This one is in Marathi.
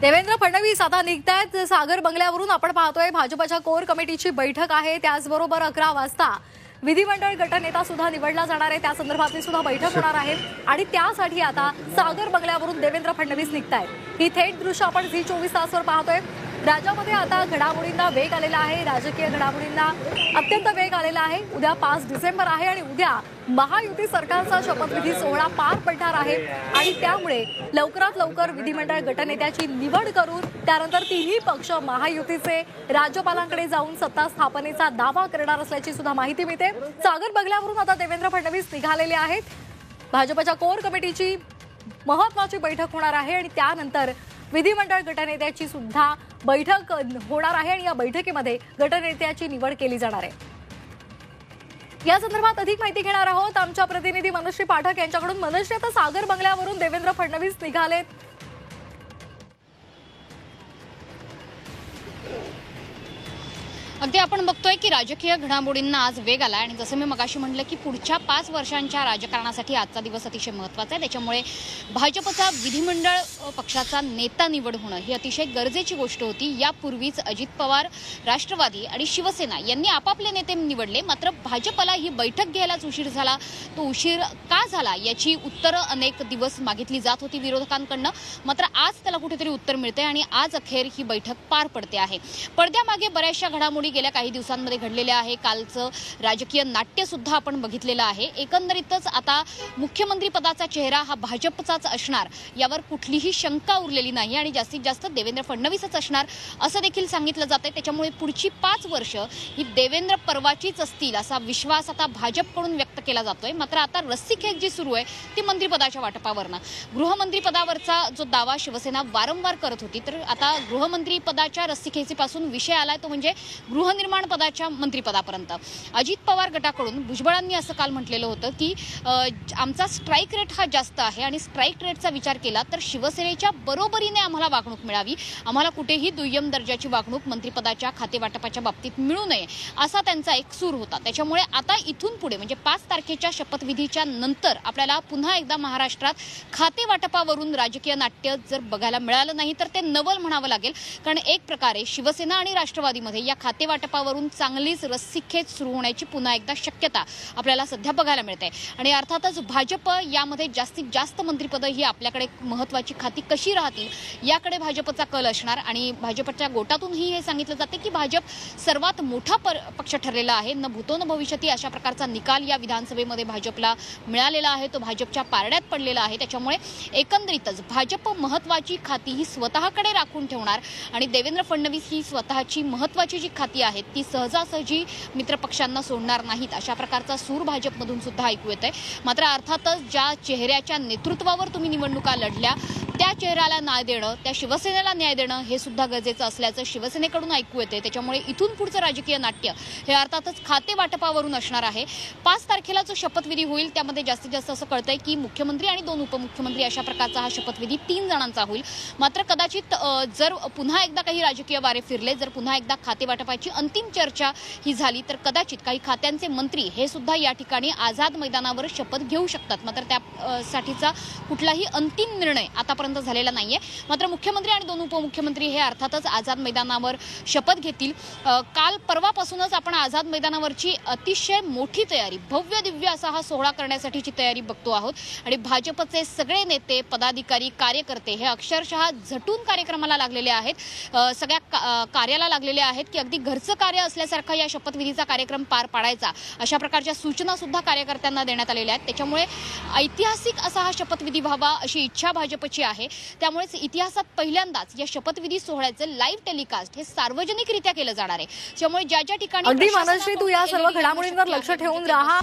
देवेंद्र फडणवीस आता निघतायत सागर बंगल्यावरून। आपण पाहतोय भाजपच्या कोर कमिटीची बैठक आहे। त्याचबरोबर 11 वाजता विधिमंडळ गटनेता सुद्धा निवडला जाणार आहे। त्या संदर्भातली सुद्धा बैठक होणार आहे आणि त्यासाठी आता सागर बंगल्यावरून देवेंद्र फडणवीस निघतायत। ही थेट दृश्य आपण झी 24 तासवर पाहतोय। राज्यामध्ये आता घडामोडींना वेग आलेला आहे, राजकीय घडामोडींना अत्यंत वेग आलेला आहे। उद्या 5 डिसेंबर आहे आणि उद्या महायुती सरकारचा शपथविधी सोहळा पार पडणार आहे आणि त्यामुळे लवकरात लवकर विधिमंडळ गटनेत्याची निवड करून त्यानंतर तिन्ही पक्ष महायुतीचे राज्यपालांकडे जाऊन सत्ता स्थापनेचा दावा करणार असल्याची सुद्धा माहिती मिळते। सागर बंगल्यावरून आता देवेंद्र फडणवीस निघालेले आहेत। भाजपच्या कोर कमिटीची महत्त्वाची बैठक होणार आहे आणि त्यानंतर विधिमंडळ गटनेत्याची सुद्धा बैठक होणार आहे आणि या बैठकीमध्ये गटनेत्याची निवड केली जाणार आहे। या संदर्भात अधिक माहिती घेणार आहोत आमच्या प्रतिनिधी मनश्री पाठक यांच्याकडून। मनश्री, आता सागर बंगल्यावरून देवेंद्र फडणवीस निघालेत, अगदी आपण बघतोय की राजकीय घडामोडींना आज वेग आला आणि जसं मी मगाशी म्हटलं की पुढच्या 5 वर्षांच्या राजकारणासाठी आजचा दिवस अतिशय महत्त्वाचा आहे। त्याच्यामुळे भाजपचा विधिमंडळ पक्षाचा नेता निवड होणं ही अतिशय गरजेची गोष्ट होती। यापूर्वीच अजित पवार, राष्ट्रवादी आणि शिवसेना यांनी आपापले नेते निवडले, मात्र भाजपला ही बैठक घ्यायलाच उशीर झाला। तो उशीर का झाला याची उत्तरं अनेक दिवस मागितली जात होती विरोधकांकडनं, मात्र आज त्याला कुठेतरी उत्तर मिळते आणि आज अखेर ही बैठक पार पडते आहे। पडद्यामागे बऱ्याचशा घडामोडी गेल्या काही दिवसांमध्ये घडलेले आहे। कालचं राजकीय नाट्य सुद्धा आपण बघितलेलं आहे। एकंदरीतच आता मुख्यमंत्री पदाचा चेहरा हा भाजपचाच असणार यावर कुठलीही शंका उरलेली नाही आणि जास्तीत जास्त देवेंद्र फडणवीसच असणार असं देखील सांगितलं जातंय। त्याच्यामुळे पुढची 5 वर्ष ही देवेंद्र परवाचीच असतील असा विश्वास आता भाजपकडून व्यक्त केला जातोय। मात्र आता रस्सीखेच जी सुरू आहे ती मंत्रिपदाच्या वाटपावरनं। गृहमंत्री पदावरचा जो दावा शिवसेना वारंवार करत होती, तर आता गृहमंत्री पदाच्या रस्सीखेचीपासून विषय आलाय तो म्हणजे गृहनिर्माण पदाच्या मंत्रिपदापर्यंत। अजित पवार गटाकडून भुजबळांनी असं काल म्हटलेलं होतं की आमचा स्ट्राईक रेट हा जास्त आहे आणि स्ट्राईक रेटचा विचार केला तर शिवसेनेच्या बरोबरीने आम्हाला वागणूक मिळावी, आम्हाला कुठेही दुय्यम दर्जाची वागणूक मंत्रिपदाच्या खातेवाटपाच्या बाबतीत मिळू नये असा त्यांचा एक सूर होता। त्याच्यामुळे आता इथून पुढे म्हणजे 5 तारखेच्या शपथविधीच्या नंतर आपल्याला पुन्हा एकदा महाराष्ट्रात खातेवाटपावरून राजकीय नाट्य जर बघायला मिळालं नाही तर ते नवल म्हणावं लागेल, कारण एक प्रकारे शिवसेना आणि राष्ट्रवादीमध्ये या खातेवाटपावरून चांगलीच रस्सीखेच सुरू होण्याची पुन्हा एकदा शक्यता आपल्याला सध्या बघायला मिळते। आणि अर्थातच भाजप यामध्ये जास्तीत जास्त मंत्रिपदं ही आपल्याकडे महत्त्वाची खाती कशी राहतील याकडे भाजपचा कल असणार आणि भाजपच्या गोटातूनही हे सांगितलं जाते की भाजप सर्वात मोठा पक्ष ठरलेला आहे। न भूतो न भविष्यती अशा प्रकारचा निकाल या विधानसभेमध्ये भाजपला मिळालेला आहे, तो भाजपच्या पारड्यात पडलेला आहे। त्याच्यामुळे एकंदरीतच भाजप महत्त्वाची खाती ही स्वतःकडे राखून ठेवणार आणि देवेंद्र फडणवीस ही स्वतःची महत्त्वाची जी खाती आहेत ती सहजासहजी मित्रपक्षांना सोडणार नाहीत अशा प्रकारचा सूर भाजपमधून सुद्धा ऐकू येतोय। मात्र अर्थातच ज्या चेहऱ्याच्या नेतृत्वावर तुम्ही निवडणुका लढल्या त्या चेहऱ्याला न्याय देणं, त्या शिवसेनेला न्याय देणं हे सुद्धा गरजेचं असल्याचं शिवसेनेकडून ऐकू येते। त्याच्यामुळे इथून पुढचं राजकीय नाट्य हे अर्थातच खाते वाटपावरून असणार आहे। 5 तारखेला जो शपथविधी होईल त्यामध्ये जास्तीत जास्त असं कळतंय की मुख्यमंत्री आणि 2 उपमुख्यमंत्री अशा प्रकारचा हा शपथविधी 3 जणांचा होईल। मात्र कदाचित जर पुन्हा एकदा काही राजकीय वारे फिरले, जर पुन्हा एकदा खातेवाटपाची अंतिम चर्चा ही झाली तर कदाचित काही खात्यांचे मंत्री हे सुद्धा या ठिकाणी आझाद मैदानावर शपथ घेऊ शकतात। मात्र त्यासाठीचा कुठलाही अंतिम निर्णय आतापर्यंत झालेला नाहीये। मात्र मुख्यमंत्री आणि 2 उपमुख्यमंत्री हे अर्थातच आझाद मैदानावर शपथ घेतील। काल परवापासूनच आपण आझाद मैदानावरची अतिशय मोठी तयारी, भव्य दिव्य असा हा सोहळा करण्यासाठीची तयारी बघतो आहोत आणि भाजपचे सगळे नेते, पदाधिकारी, कार्यकर्ते हे अक्षरशः झटून कार्यक्रमाला लागलेले आहेत, सगळ्या कार्याला लागलेले आहेत की अगदी घरचं कार्य असल्यासारखा या शपथविधीचा कार्यक्रम पार पाडायचा अशा प्रकारच्या सूचना सुद्धा कार्यकर्त्यांना देण्यात आलेल्या आहेत। त्याच्यामुळे ऐतिहासिक असा हा शपथविधी व्हावा अशी इच्छा भाजपची आहे। त्यामुळेच इतिहासात पहिल्यांदाच या शपथविधी सोहळ्याचं लाईव्ह टेलिकास्ट हे सार्वजनिकरित्या केलं जाणार आहे। त्यामुळे ज्या ज्या ठिकाणी अगदी मनश्री, तू या सर्व घडामोडींवर लक्ष ठेवून राहा।